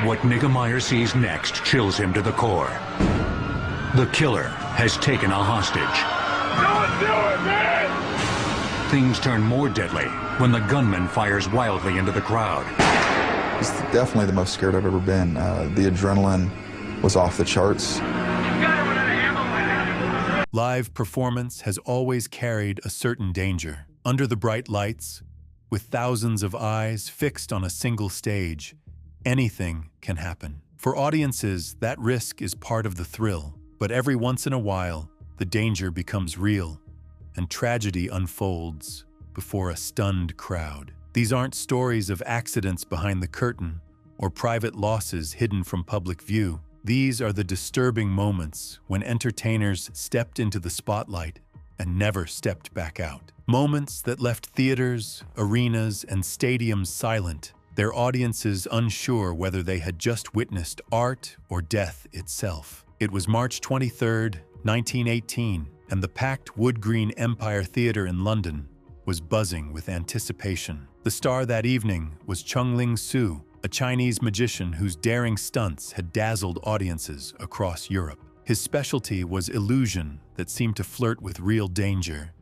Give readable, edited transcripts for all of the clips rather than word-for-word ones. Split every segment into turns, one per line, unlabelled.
What Niggemeyer sees next chills him to the core. The killer has taken a hostage.
Don't do it, man!
Things turn more deadly when the gunman fires wildly into the crowd.
It's definitely the most scared I've ever been. The adrenaline was off the charts.
Live performance has always carried a certain danger. Under the bright lights, with thousands of eyes fixed on a single stage, anything can happen. For audiences, that risk is part of the thrill. But every once in a while, the danger becomes real, and tragedy unfolds before a stunned crowd. These aren't stories of accidents behind the curtain or private losses hidden from public view. These are the disturbing moments when entertainers stepped into the spotlight and never stepped back out. Moments that left theaters, arenas, and stadiums silent, their audiences unsure whether they had just witnessed art or death itself. It was March 23, 1918, and the packed Wood Green Empire Theatre in London was buzzing with anticipation. The star that evening was Chung-Ling Soo, a Chinese magician whose daring stunts had dazzled audiences across Europe. His specialty was illusion that seemed to flirt with real danger,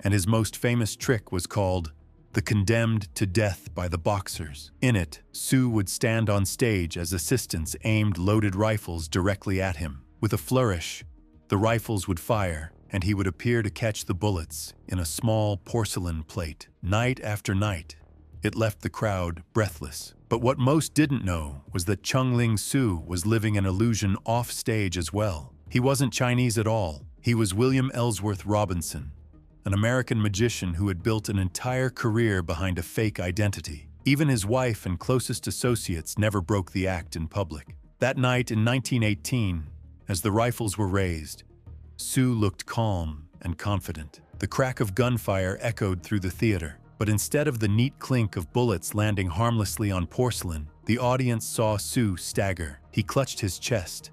and his most famous trick was called the condemned to death by the boxers. In it, Soo would stand on stage as assistants aimed loaded rifles directly at him. With a flourish, the rifles would fire, and he would appear to catch the bullets in a small porcelain plate. Night after night, it left the crowd breathless. But what most didn't know was that Chung-Ling Soo was living an illusion off stage as well. He wasn't Chinese at all. He was William Ellsworth Robinson, an American magician who had built an entire career behind a fake identity. Even his wife and closest associates never broke the act in public. That night in 1918, as the rifles were raised, Soo looked calm and confident. The crack of gunfire echoed through the theater, but instead of the neat clink of bullets landing harmlessly on porcelain, the audience saw Soo stagger. He clutched his chest,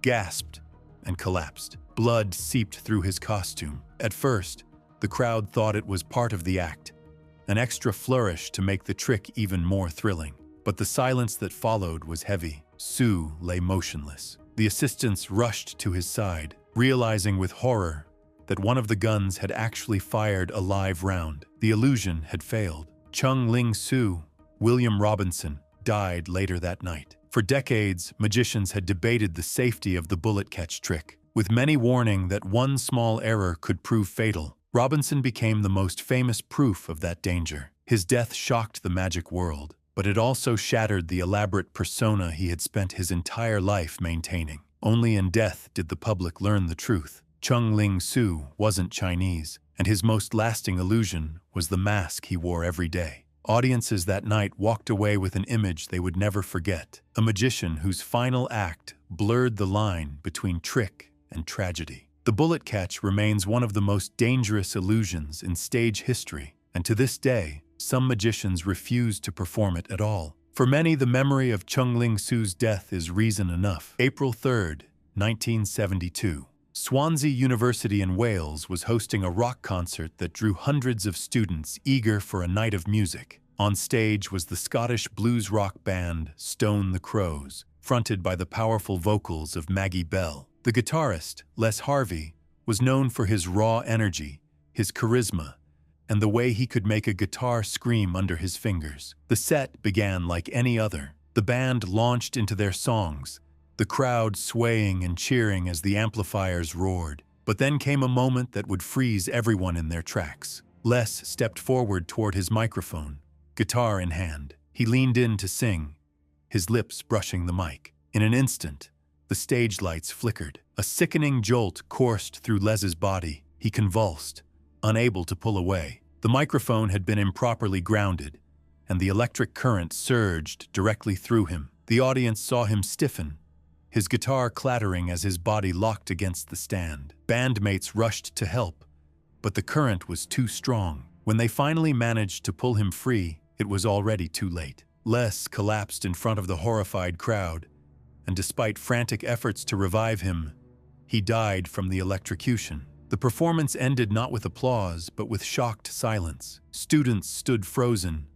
gasped, and collapsed. Blood seeped through his costume. At first, the crowd thought it was part of the act, an extra flourish to make the trick even more thrilling. But the silence that followed was heavy. Soo lay motionless. The assistants rushed to his side, realizing with horror that one of the guns had actually fired a live round. The illusion had failed. Chung-Ling Soo, William Robinson, died later that night. For decades, magicians had debated the safety of the bullet catch trick. With many warning that one small error could prove fatal, Robinson became the most famous proof of that danger. His death shocked the magic world, but it also shattered the elaborate persona he had spent his entire life maintaining. Only in death did the public learn the truth. Chung-Ling Soo wasn't Chinese, and his most lasting illusion was the mask he wore every day. Audiences that night walked away with an image they would never forget, a magician whose final act blurred the line between trick and tragedy. The bullet catch remains one of the most dangerous illusions in stage history, and to this day, some magicians refuse to perform it at all. For many, the memory of Chung-Ling Soo's death is reason enough. April 3, 1972. Swansea University in Wales was hosting a rock concert that drew hundreds of students eager for a night of music. On stage was the Scottish blues rock band Stone the Crows, fronted by the powerful vocals of Maggie Bell. The guitarist, Les Harvey, was known for his raw energy, his charisma, and the way he could make a guitar scream under his fingers. The set began like any other. The band launched into their songs, the crowd swaying and cheering as the amplifiers roared. But then came a moment that would freeze everyone in their tracks. Les stepped forward toward his microphone, guitar in hand. He leaned in to sing, his lips brushing the mic. In an instant, the stage lights flickered. A sickening jolt coursed through Les's body. He convulsed, unable to pull away. The microphone had been improperly grounded, and the electric current surged directly through him. The audience saw him stiffen, his guitar clattering as his body locked against the stand. Bandmates rushed to help, but the current was too strong. When they finally managed to pull him free, it was already too late. Les collapsed in front of the horrified crowd, and despite frantic efforts to revive him, he died from the electrocution. The performance ended not with applause, but with shocked silence. Students stood frozen,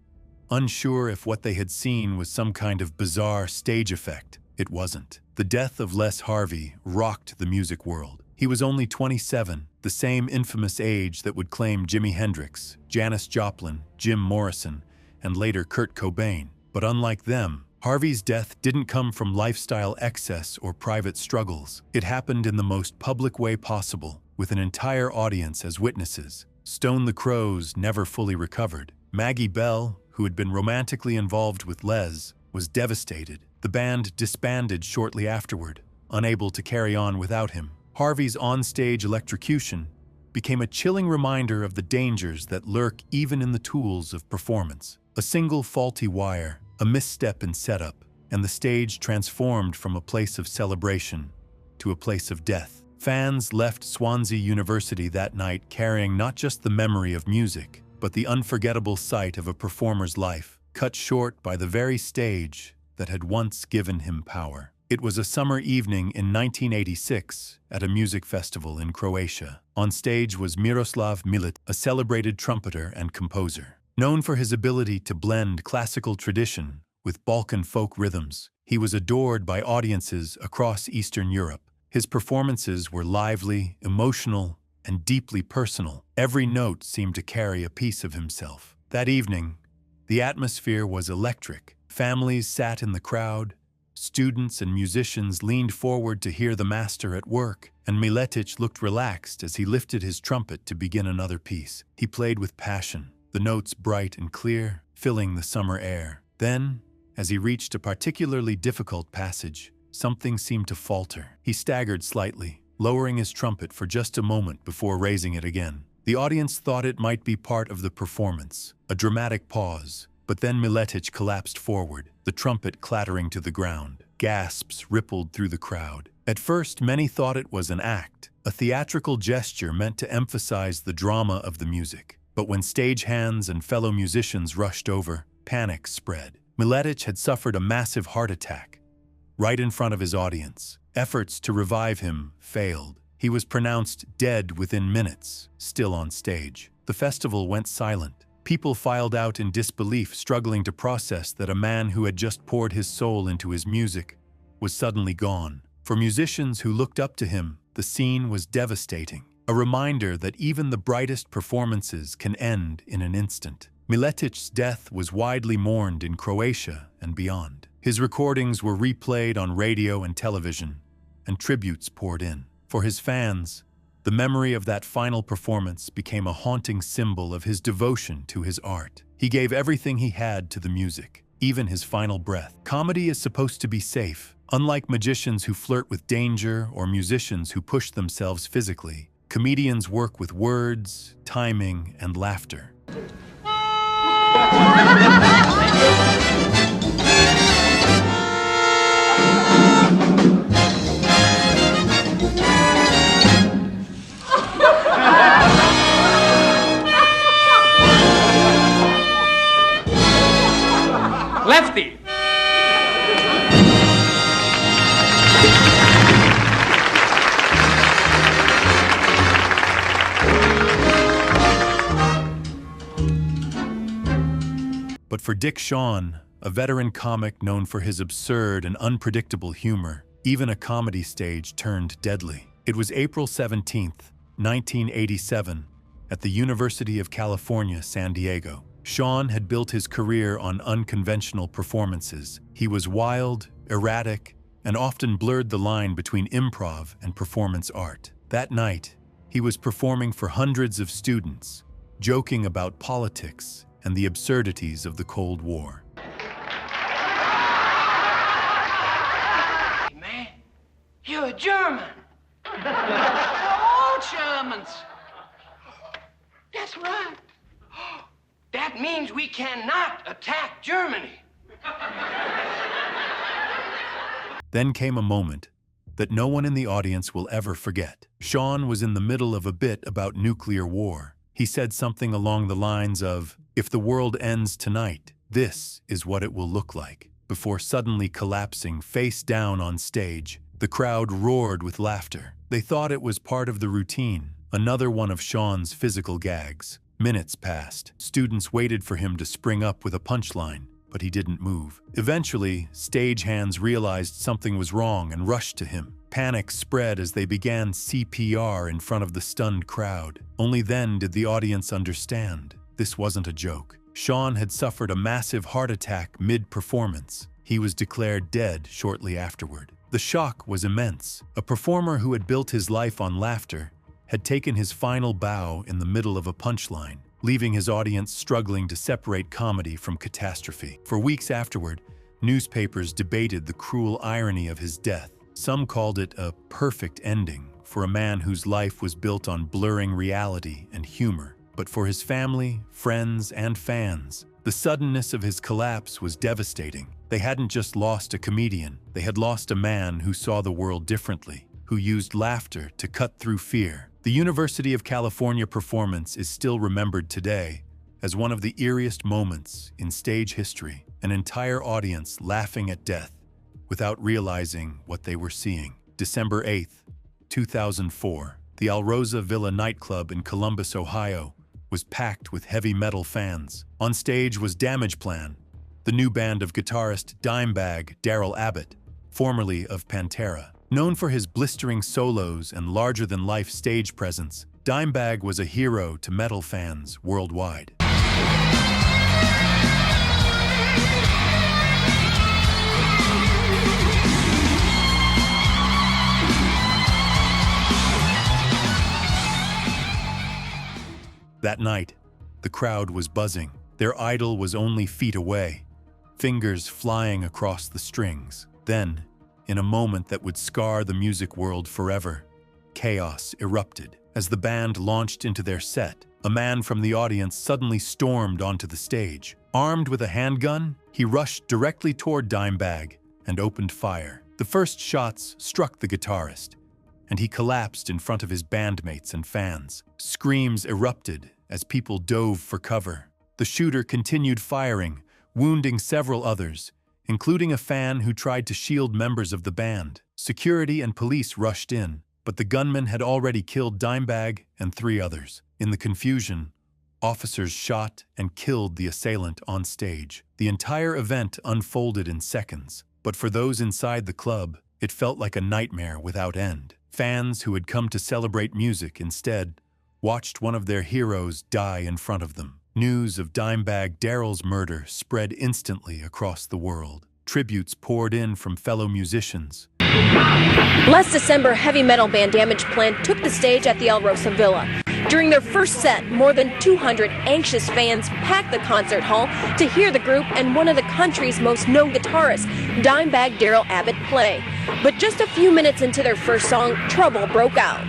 unsure if what they had seen was some kind of bizarre stage effect. It wasn't. The death of Les Harvey rocked the music world. He was only 27, the same infamous age that would claim Jimi Hendrix, Janis Joplin, Jim Morrison, and later Kurt Cobain. But unlike them, Harvey's death didn't come from lifestyle excess or private struggles. It happened in the most public way possible, with an entire audience as witnesses. Stone the Crows never fully recovered. Maggie Bell, who had been romantically involved with Les, was devastated. The band disbanded shortly afterward, unable to carry on without him. Harvey's onstage electrocution became a chilling reminder of the dangers that lurk even in the tools of performance. A single faulty wire, a misstep in setup, and the stage transformed from a place of celebration to a place of death. Fans left Swansea University that night carrying not just the memory of music, but the unforgettable sight of a performer's life, cut short by the very stage that had once given him power. It was a summer evening in 1986 at a music festival in Croatia. On stage was Miroslav Milic, a celebrated trumpeter and composer. Known for his ability to blend classical tradition with Balkan folk rhythms, he was adored by audiences across Eastern Europe. His performances were lively, emotional, and deeply personal. Every note seemed to carry a piece of himself. That evening, the atmosphere was electric. Families sat in the crowd, students and musicians leaned forward to hear the master at work, and Miletic looked relaxed as he lifted his trumpet to begin another piece. He played with passion, the notes bright and clear, filling the summer air. Then, as he reached a particularly difficult passage, something seemed to falter. He staggered slightly, lowering his trumpet for just a moment before raising it again. The audience thought it might be part of the performance, a dramatic pause. But then Miletic collapsed forward, the trumpet clattering to the ground. Gasps rippled through the crowd. At first, many thought it was an act, a theatrical gesture meant to emphasize the drama of the music. But when stagehands and fellow musicians rushed over, panic spread. Miletic had suffered a massive heart attack right in front of his audience. Efforts to revive him failed. He was pronounced dead within minutes, still on stage. The festival went silent. People filed out in disbelief, struggling to process that a man who had just poured his soul into his music was suddenly gone. For musicians who looked up to him, the scene was devastating, a reminder that even the brightest performances can end in an instant. Miletic's death was widely mourned in Croatia and beyond. His recordings were replayed on radio and television, and tributes poured in. For his fans, the memory of that final performance became a haunting symbol of his devotion to his art. He gave everything he had to the music, even his final breath. Comedy is supposed to be safe. Unlike magicians who flirt with danger or musicians who push themselves physically, comedians work with words, timing, and laughter.
Lefty!
But for Dick Shawn, a veteran comic known for his absurd and unpredictable humor, even a comedy stage turned deadly. It was April 17th, 1987, at the University of California, San Diego. Shawn had built his career on unconventional performances. He was wild, erratic, and often blurred the line between improv and performance art. That night, he was performing for hundreds of students, joking about politics and the absurdities of the Cold War.
Hey, man, you're a German. All Germans. That's right. That means we cannot attack Germany.
Then came a moment that no one in the audience will ever forget. Shawn was in the middle of a bit about nuclear war. He said something along the lines of, "If the world ends tonight, this is what it will look like," before suddenly collapsing face down on stage. The crowd roared with laughter. They thought it was part of the routine, another one of Shawn's physical gags. Minutes passed. Students waited for him to spring up with a punchline, but he didn't move. Eventually, stagehands realized something was wrong and rushed to him. Panic spread as they began CPR in front of the stunned crowd. Only then did the audience understand. This wasn't a joke. Sean had suffered a massive heart attack mid-performance. He was declared dead shortly afterward. The shock was immense. A performer who had built his life on laughter had taken his final bow in the middle of a punchline, leaving his audience struggling to separate comedy from catastrophe. For weeks afterward, newspapers debated the cruel irony of his death. Some called it a perfect ending for a man whose life was built on blurring reality and humor. But for his family, friends, and fans, the suddenness of his collapse was devastating. They hadn't just lost a comedian, they had lost a man who saw the world differently, who used laughter to cut through fear. The University of California performance is still remembered today as one of the eeriest moments in stage history, an entire audience laughing at death without realizing what they were seeing. December 8th, 2004, the Alrosa Villa nightclub in Columbus, Ohio, was packed with heavy metal fans. On stage was Damageplan, the new band of guitarist Dimebag Darrell Abbott, formerly of Pantera. Known for his blistering solos and larger-than-life stage presence, Dimebag was a hero to metal fans worldwide. That night, the crowd was buzzing. Their idol was only feet away, fingers flying across the strings. Then, in a moment that would scar the music world forever, chaos erupted. As the band launched into their set, a man from the audience suddenly stormed onto the stage. Armed with a handgun, he rushed directly toward Dimebag and opened fire. The first shots struck the guitarist, and he collapsed in front of his bandmates and fans. Screams erupted as people dove for cover. The shooter continued firing, wounding several others, including a fan who tried to shield members of the band. Security and police rushed in, but the gunman had already killed Dimebag and 3 others. In the confusion, officers shot and killed the assailant on stage. The entire event unfolded in seconds, but for those inside the club, it felt like a nightmare without end. Fans who had come to celebrate music instead watched one of their heroes die in front of them. News of Dimebag Darrell's murder spread instantly across the world. Tributes poured in from fellow musicians.
Last December, heavy metal band Damageplan took the stage at the Alrosa Villa. During their first set, more than 200 anxious fans packed the concert hall to hear the group and one of the country's most known guitarists, Dimebag Darrell Abbott, play. But just a few minutes into their first song, trouble broke out.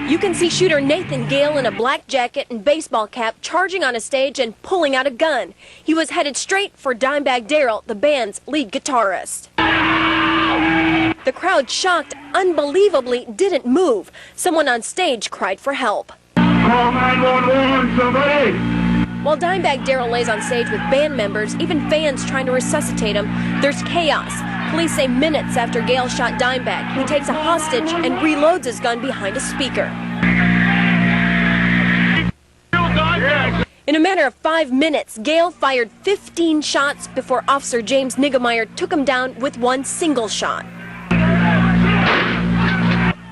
You can see shooter Nathan Gale in a black jacket and baseball cap charging on a stage and pulling out a gun. He was headed straight for Dimebag Darrell, the band's lead guitarist. The crowd, shocked, unbelievably didn't move. Someone on stage cried for help.
Call 911, somebody!
While Dimebag Darrell lays on stage with band members, even fans trying to resuscitate him, there's chaos. Police say minutes after Gale shot Dimebag, he takes a hostage and reloads his gun behind a speaker. In a matter of 5 minutes, Gale fired 15 shots before Officer James Niggemeyer took him down with one single shot.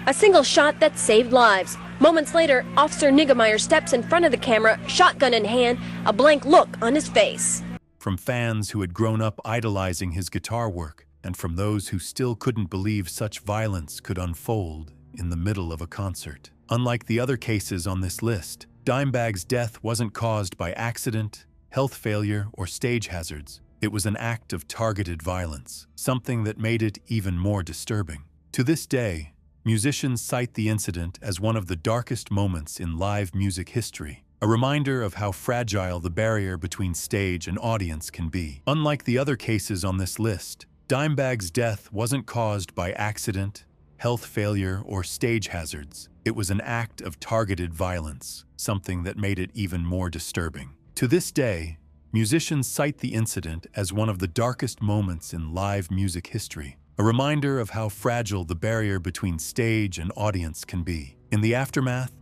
A single shot that saved lives. Moments later, Officer Niggemeyer steps in front of the camera, shotgun in hand, a blank look on his face.
From fans who had grown up idolizing his guitar work, and from those who still couldn't believe such violence could unfold in the middle of a concert. Unlike the other cases on this list, Dimebag's death wasn't caused by accident, health failure, or stage hazards. It was an act of targeted violence, something that made it even more disturbing. To this day, musicians cite the incident as one of the darkest moments in live music history, a reminder of how fragile the barrier between stage and audience can be. Unlike the other cases on this list, Dimebag's death wasn't caused by accident, health failure, or stage hazards. It was an act of targeted violence, something that made it even more disturbing. To this day, musicians cite the incident as one of the darkest moments in live music history, a reminder of how fragile the barrier between stage and audience can be. In the aftermath,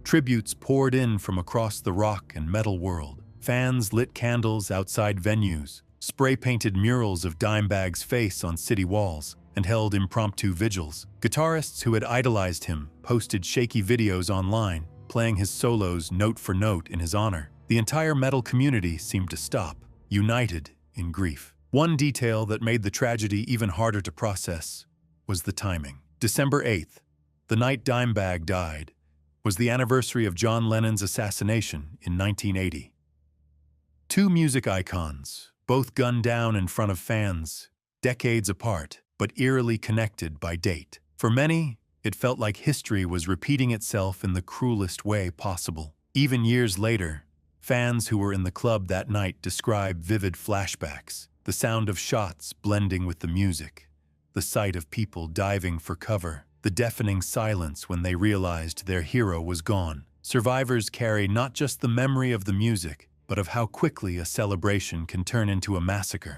tributes poured in from across the rock and metal world. Fans lit candles outside venues, spray-painted murals of Dimebag's face on city walls, and held impromptu vigils. Guitarists who had idolized him posted shaky videos online, playing his solos note for note in his honor. The entire metal community seemed to stop, united in grief. One detail that made the tragedy even harder to process was the timing. December 8th, the night Dimebag died, was the anniversary of John Lennon's assassination in 1980. Two music icons, both gunned down in front of fans, decades apart, but eerily connected by date. For many, it felt like history was repeating itself in the cruelest way possible. Even years later, fans who were in the club that night describe vivid flashbacks, the sound of shots blending with the music, the sight of people diving for cover, the deafening silence when they realized their hero was gone. Survivors carry not just the memory of the music, but of how quickly a celebration can turn into a massacre.